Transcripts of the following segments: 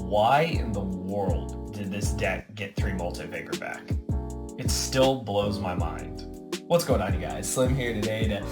why in the world did this deck get 3 multi-faker back? It still blows my mind. What's going on, you guys? Slim here today to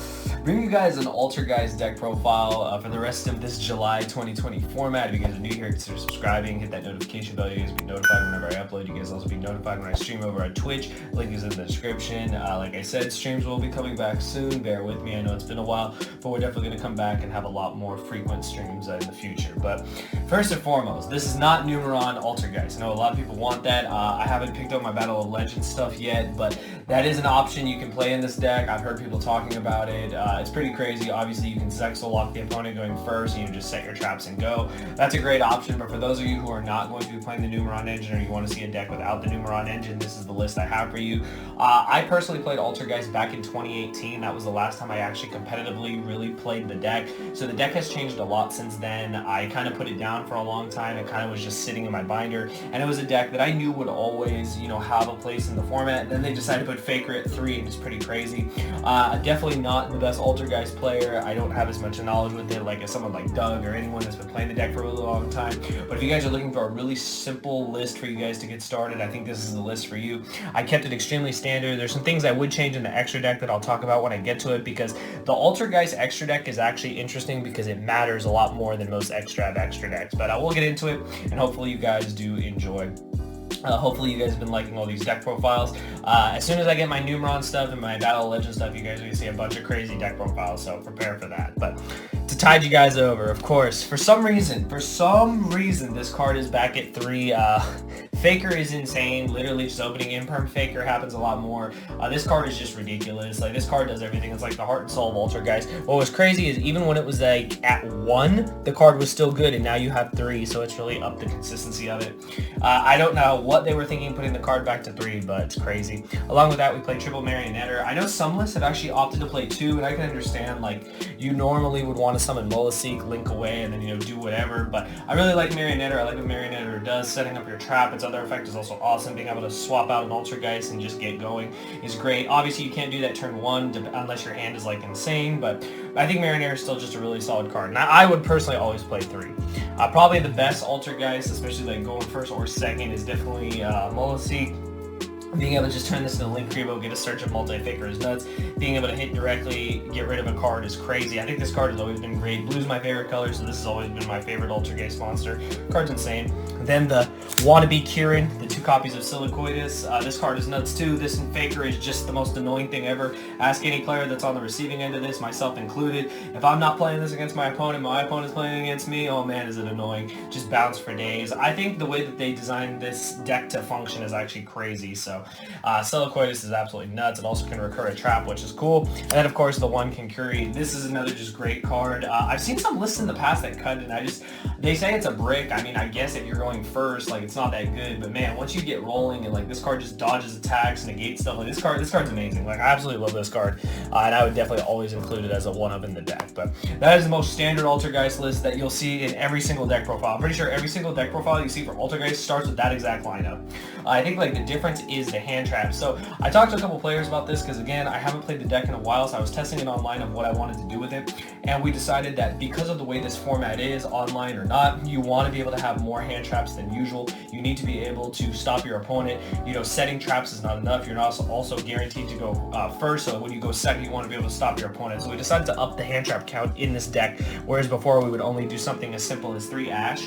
bring you guys an ALTERGEIST deck profile for the rest of this July 2020 format. If you guys are new here, consider subscribing, hit that notification bell. You guys will be notified whenever I upload. You guys will also be notified when I stream over on Twitch. Link is in the description. Like I said, streams will be coming back soon. Bear with me. I know it's been a while, but we're definitely going to come back and have a lot more frequent streams in the future. But first and foremost, this is not Numeron ALTERGEIST. I know a lot of people want that. I haven't picked up my Battle of Legends stuff yet, but that is an option you can play in this deck. I've heard people talking about it. It's pretty crazy. Obviously, you can Zexal lock the opponent going first, and you just set your traps and go. That's a great option, but for those of you who are not going to be playing the Numeron engine, or you want to see a deck without the Numeron engine, this is the list I have for you. I personally played ALTERGEIST back in 2018. That was the last time I actually competitively really played the deck. So the deck has changed a lot since then. I kind of put it down for a long time. It kind of was just sitting in my binder, and it was a deck that I knew would always, have a place in the format. Then they decided to put Faker at 3, and it's pretty crazy. Definitely not the best ALTERGEIST player. I don't have as much knowledge with it like someone like Doug or anyone that's been playing the deck for a really long time. But if you guys are looking for a really simple list for you guys to get started, I think this is the list for you. I kept it extremely standard. There's some things I would change in the extra deck that I'll talk about when I get to it, because the ALTERGEIST extra deck is actually interesting because it matters a lot more than most extra decks. But I will get into it, and hopefully you guys do enjoy. Hopefully you guys have been liking all these deck profiles. As soon as I get my Numeron stuff and my Battle of Legends stuff, you guys are going to see a bunch of crazy deck profiles, so prepare for that. But to tide you guys over, of course, for some reason, this card is back at 3. Faker is insane. Literally just opening Imperm Faker happens a lot more. This card is just ridiculous. Like, this card does everything. It's like the heart and soul of ALTERGEIST. What was crazy is even when it was like at 1, the card was still good, and now you have 3, so it's really up the consistency of it. I don't know what they were thinking putting the card back to 3, but it's crazy. Along with that, we played triple Marionetter. I know some lists have actually opted to play 2, and I can understand, like, you normally would want to summon Molaseek, link away, and then, do whatever, but I really like Marionetter. I like what Marionetter does. Setting up your trap, its other effect is also awesome. Being able to swap out an ALTERGEIST and just get going is great. Obviously, you can't do that turn 1 unless your hand is, like, insane, but I think Marionetter is still just a really solid card. And I would personally always play 3. Probably the best ALTERGEIST, especially, like, going first or second, is definitely Molaseek. Being able to just turn this into Link Creepo, get a search of multi-faker is nuts. Being able to hit directly, get rid of a card is crazy. I think this card has always been great. Blue's my favorite color, so this has always been my favorite ALTERGEIST monster. Card's insane. Then the Wannabe Kieran, the 2 copies of Silicoitus. This card is nuts too. This and Faker is just the most annoying thing ever. Ask any player that's on the receiving end of this, myself included. If I'm not playing this against my opponent's playing against me, oh man, is it annoying. Just bounce for days. I think the way that they designed this deck to function is actually crazy, so Silicoitus is absolutely nuts. It also can recur a trap, which is cool. And then, of course, the 1 Kinkuri. This is another just great card. I've seen some lists in the past that cut it, and they say it's a brick. I mean, I guess if you're going first, like, it's not that good, but man, once you get rolling and, like, this card just dodges attacks, negates stuff, like, this card's amazing. Like, I absolutely love this card, and I would definitely always include it as a 1-up in the deck. But that is the most standard ALTERGEIST list that you'll see in every single deck profile. I'm pretty sure every single deck profile you see for ALTERGEIST starts with that exact lineup. I think, like, the difference is the hand traps. So I talked to a couple players about this because, again, I haven't played the deck in a while, so I was testing it online of what I wanted to do with it, and we decided that because of the way this format is, online or not, you want to be able to have more hand traps than usual. You need to be able to stop your opponent. Setting traps is not enough. You're not also guaranteed to go first, so when you go second, you want to be able to stop your opponent. So we decided to up the hand trap count in this deck, whereas before we would only do something as simple as 3 Ash.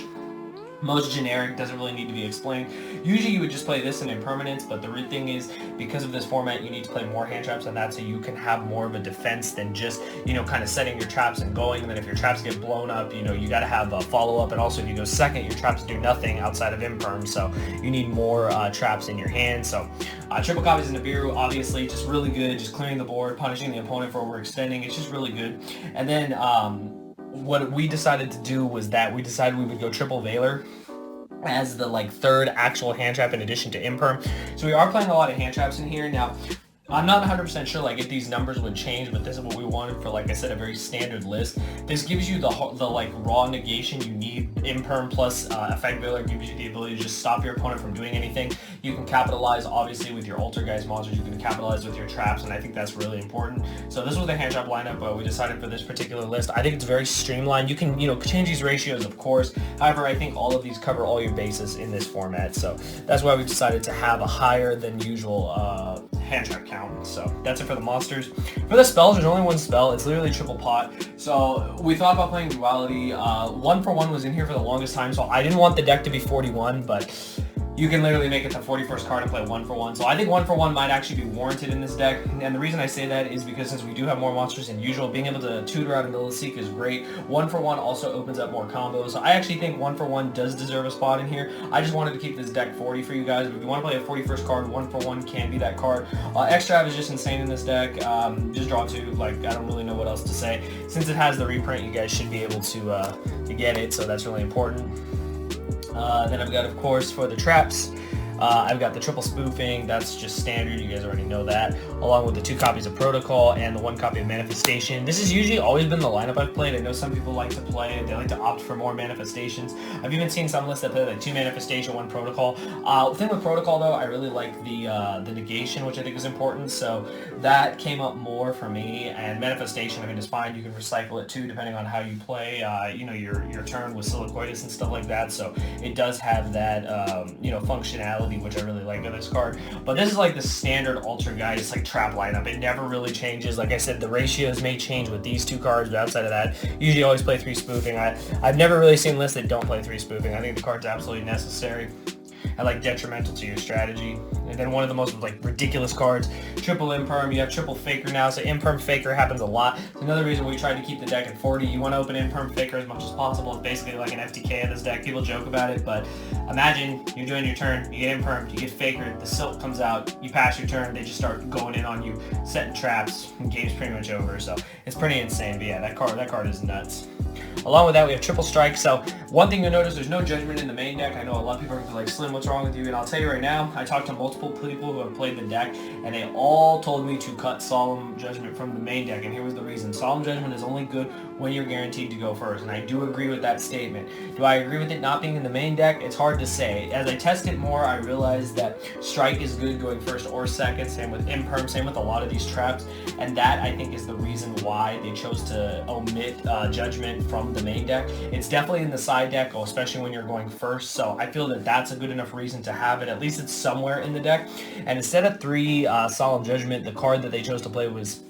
Most generic, doesn't really need to be explained. Usually you would just play this in Impermanence, but the real thing is, because of this format, you need to play more hand traps on that so you can have more of a defense than just, kind of setting your traps and going. And then if your traps get blown up, you got to have a follow-up. And also if you go second, your traps do nothing outside of Imperm, so you need more traps in your hand. So triple copies of Nibiru, obviously, just really good, just clearing the board, punishing the opponent for overextending. It's just really good. And then what we decided to do was that we decided we would go triple Veiler as the 3rd actual hand trap in addition to Imperm. So we are playing a lot of hand traps in here. Now, I'm not 100% sure like if these numbers would change, but this is what we wanted for, like I said, a very standard list. This gives you the like raw negation you need. Imperm plus Effect Veiler gives you the ability to just stop your opponent from doing anything. You can capitalize obviously with your Altergeist monsters, you can capitalize with your traps, and I think that's really important. So this was the hand trap lineup we decided for this particular list. I think it's very streamlined. You can, change these ratios, of course. However, I think all of these cover all your bases in this format, so that's why we decided to have a higher than usual hand trap count. So that's it for the monsters. For the spells, there's only one spell. It's literally triple pot. So we thought about playing duality. 1-for-1 was in here for the longest time, so I didn't want the deck to be 41, but you can literally make it the 41st card and play 1-for-1. So I think 1-for-1 might actually be warranted in this deck. And the reason I say that is because since we do have more monsters than usual, being able to tutor out a Milliseek is great. 1-for-1 also opens up more combos. So I actually think 1-for-1 does deserve a spot in here. I just wanted to keep this deck 40 for you guys. If you want to play a 41st card, 1-for-1 can be that card. Extra is just insane in this deck. Just draw 2. Like, I don't really know what else to say. Since it has the reprint, you guys should be able to get it. So that's really important. Then I've got, of course, for the traps, I've got the triple spoofing. That's just standard. You guys already know that. Along with the 2 copies of Protocol and the 1 copy of Manifestation. This has usually always been the lineup I've played. I know some people like to play it. They like to opt for more Manifestations. I've even seen some lists that play like 2 Manifestation, 1 Protocol. The thing with Protocol, though, I really like the negation, which I think is important. So that came up more for me. And Manifestation, I mean, is fine. You can recycle it too, depending on how you play. Your turn with Silicoitus and stuff like that. So it does have that, functionality, which I really like on this card. But this is like the standard Altergeist like trap lineup. It never really changes. Like I said, the ratios may change with these 2 cards, but outside of that, usually always play 3 spoofing. I've never really seen lists that don't play 3 spoofing. I think the card's absolutely necessary and like detrimental to your strategy. And then one of the most like ridiculous cards, triple Imperm. You have triple Faker now, so Imperm Faker happens a lot. It's another reason we tried to keep the deck at 40. You want to open Imperm Faker as much as possible. It's basically like an FTK in this deck. People joke about it, but imagine you're doing your turn, you get Impermed, you get Fakered, the Silk comes out, you pass your turn, they just start going in on you, setting traps, and game's pretty much over. So it's pretty insane. But yeah, that card is nuts. Along with that, we have triple strike. So one thing you'll notice, there's no judgment in the main deck. I know a lot of people are gonna be like, Slim, what's wrong with you? And I'll tell you right now, I talked to multiple people who have played the deck, and they all told me to cut Solemn Judgment from the main deck. And here was the reason. Solemn Judgment is only good when you're guaranteed to go first. And I do agree with that statement. Do I agree with it not being in the main deck? It's hard to say. As I test it more, I realized that strike is good going first or second. Same with Imperm, same with a lot of these traps. And that, I think, is the reason why they chose to omit Judgment from the main deck. It's definitely in the side deck, especially when you're going first. So I feel that that's a good enough reason to have it. At least it's somewhere in the deck. And instead of 3 Solemn Judgment, the card that they chose to play was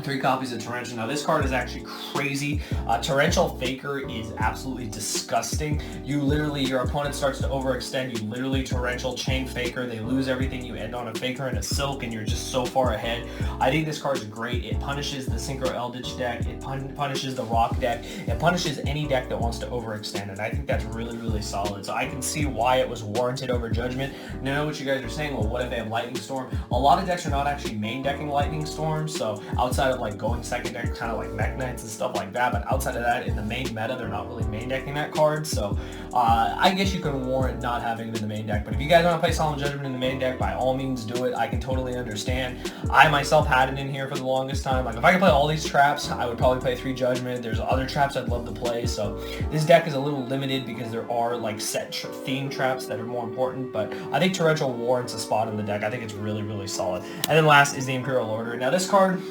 3 copies of Torrential. Now this card is actually crazy. Torrential Faker is absolutely disgusting. Your opponent starts to overextend, you literally Torrential Chain Faker, they lose everything, you end on a Faker and a Silk, and you're just so far ahead. I think this card is great. It punishes the Synchro Eldritch deck, it punishes the Rock deck, it punishes any deck that wants to overextend, and I think that's really, really solid. So I can see why it was warranted over Judgment. And I know what you guys are saying, well, what if they have Lightning Storm? A lot of decks are not actually main decking Lightning Storm, so outside of like going second deck, kind of like Mech Knights and stuff like that, but outside of that, in the main meta, they're not really main decking that card. So I guess you can warrant not having it in the main deck. But if you guys want to play Solemn Judgment in the main deck, by all means do it. I can totally understand. I myself had it in here for the longest time. Like if I could play all these traps, I would probably play 3 Judgment. There's other traps I'd love to play. So this deck is a little limited because there are like set theme traps that are more important. But I think Torrential warrants a spot in the deck. I think it's really, really solid. And then last is the Imperial Order. Now this card,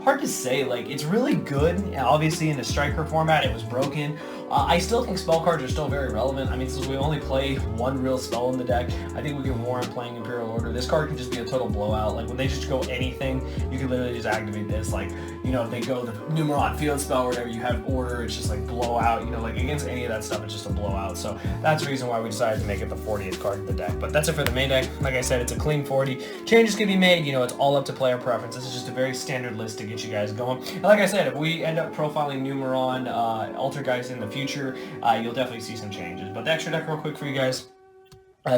hard to say, like it's really good. Obviously in the striker format it was broken. I still think spell cards are still very relevant. I mean, since we only play 1 real spell in the deck, I think we can warrant playing Imperial Order. This card can just be a total blowout. Like when they just go anything, you can literally just activate this. Like, if they go the Numeron field spell or whatever, you have Order, it's just like blowout. Like against any of that stuff, it's just a blowout. So that's the reason why we decided to make it the 40th card in the deck. But that's it for the main deck. Like I said, it's a clean 40. Changes can be made. It's all up to player preference. This is just a very standard list to get you guys going. And like I said, if we end up profiling Numeron Altergeist in the future, you'll definitely see some changes. But the extra deck real quick for you guys.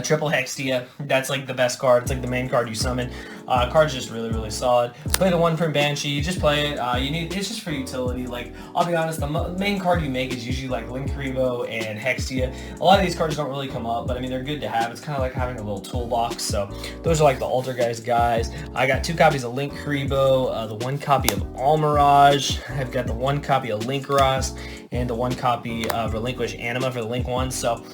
Triple Hextia, that's like the best card. It's like the main card you summon. Card's just really, really solid. Play the one from Banshee. You just play it. It's just for utility. Like, I'll be honest, the main card you make is usually like Link Karibo and Hextia. A lot of these cards don't really come up, but I mean, they're good to have. It's kind of like having a little toolbox. So those are like the Altergeist guys. I got 2 copies of Link Karibo, the 1 copy of Almirage. I've got the 1 copy of Link Ross, and the 1 copy of Relinquish Anima for the Link one. So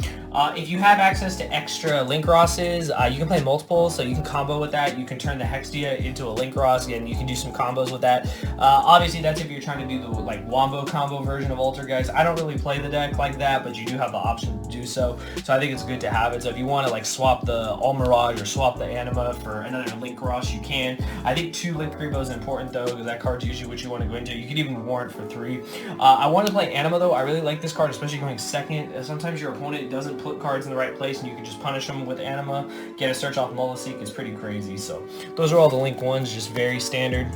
if you have access to extra Link Rosses, you can play multiple, so you can combo with that. You can turn the Hextia into a Link Ross, and you can do some combos with that. Obviously, that's if you're trying to do the like Wombo combo version of Altergeist. I don't really play the deck like that, but you do have the option to do so. So I think it's good to have it. So if you want to like swap the Almirage or swap the Anima for another Link Ross, you can. I think 2 Link Karibo is important though, because that card's usually what you want to go into. You could even warrant for 3. I want to play Anima though. I really like this card, especially going second. Sometimes your opponent doesn't put cards in the right place, and you can just punish them with Anima. Get a search off Molaseek is pretty crazy. So those are all the Link ones, just very standard.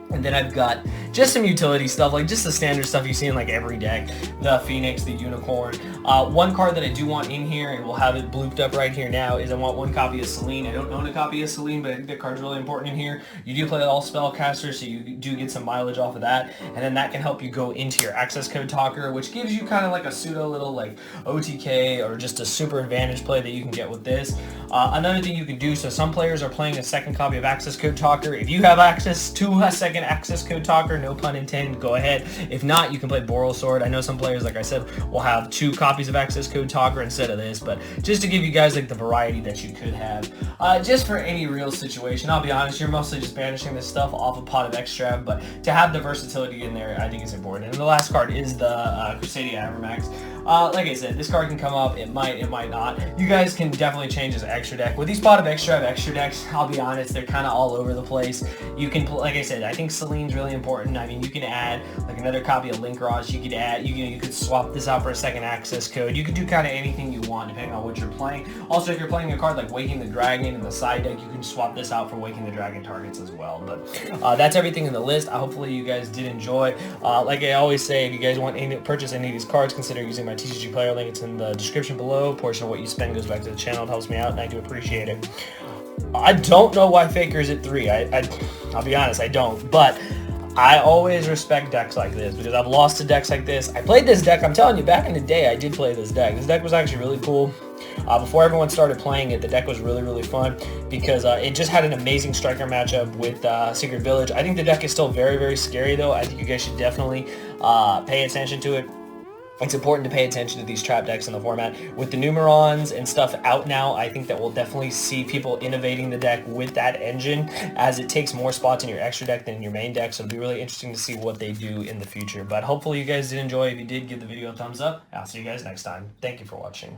And then I've got just some utility stuff, like just the standard stuff you see in like every deck. The Phoenix, the Unicorn. One card that I do want in here, and we'll have it blooped up right here now, is I want 1 copy of Selene. I don't own a copy of Selene, but I think that card's really important in here. You do play all spellcasters, so you do get some mileage off of that. And then that can help you go into your access code talker, which gives you kind of like a pseudo little like OTK or just a super advantage play that you can get with this. Another thing you can do, so some players are playing a 2nd copy of access code talker. If you have access to a 2nd access code talker, no pun intended, go ahead. If not, you can play Boral Sword. I know some players, like I said, will have 2 copies of access code talker instead of this, but just to give you guys like the variety that you could have. Just for any real situation, I'll be honest, you're mostly just banishing this stuff off a pot of extra, but to have the versatility in there, I think is important. And the last card is the Crusadia Avermax. Like I said, this card can come up, it might not. You guys can definitely change this extra deck. With these pot of extra decks, I'll be honest, they're kind of all over the place. You can, like I said, I think Selene's really important. I mean, you can add like another copy of Link Ross. You could add, you could swap this out for a 2nd access code. You could do kind of anything you want depending on what you're playing. Also, if you're playing a card like Waking the Dragon in the side deck, you can swap this out for Waking the Dragon targets as well. But that's everything in the list. Hopefully you guys did enjoy. Like I always say, if you guys want to purchase any of these cards, consider using my TCG player link. It's in the description below. A portion of what you spend goes back to the channel. It helps me out, and I do appreciate it. I don't know why Faker's at 3. I'll be honest, I don't. But I always respect decks like this, because I've lost to decks like this. I played this deck, I'm telling you, back in the day, I did play this deck. This deck was actually really cool. Before everyone started playing it, the deck was really, really fun, because it just had an amazing striker matchup with Secret Village. I think the deck is still very, very scary, though. I think you guys should definitely pay attention to it. It's important to pay attention to these trap decks in the format. With the Numerons and stuff out now, I think that we'll definitely see people innovating the deck with that engine, as it takes more spots in your extra deck than in your main deck. So it'll be really interesting to see what they do in the future. But hopefully you guys did enjoy. If you did, give the video a thumbs up. I'll see you guys next time. Thank you for watching.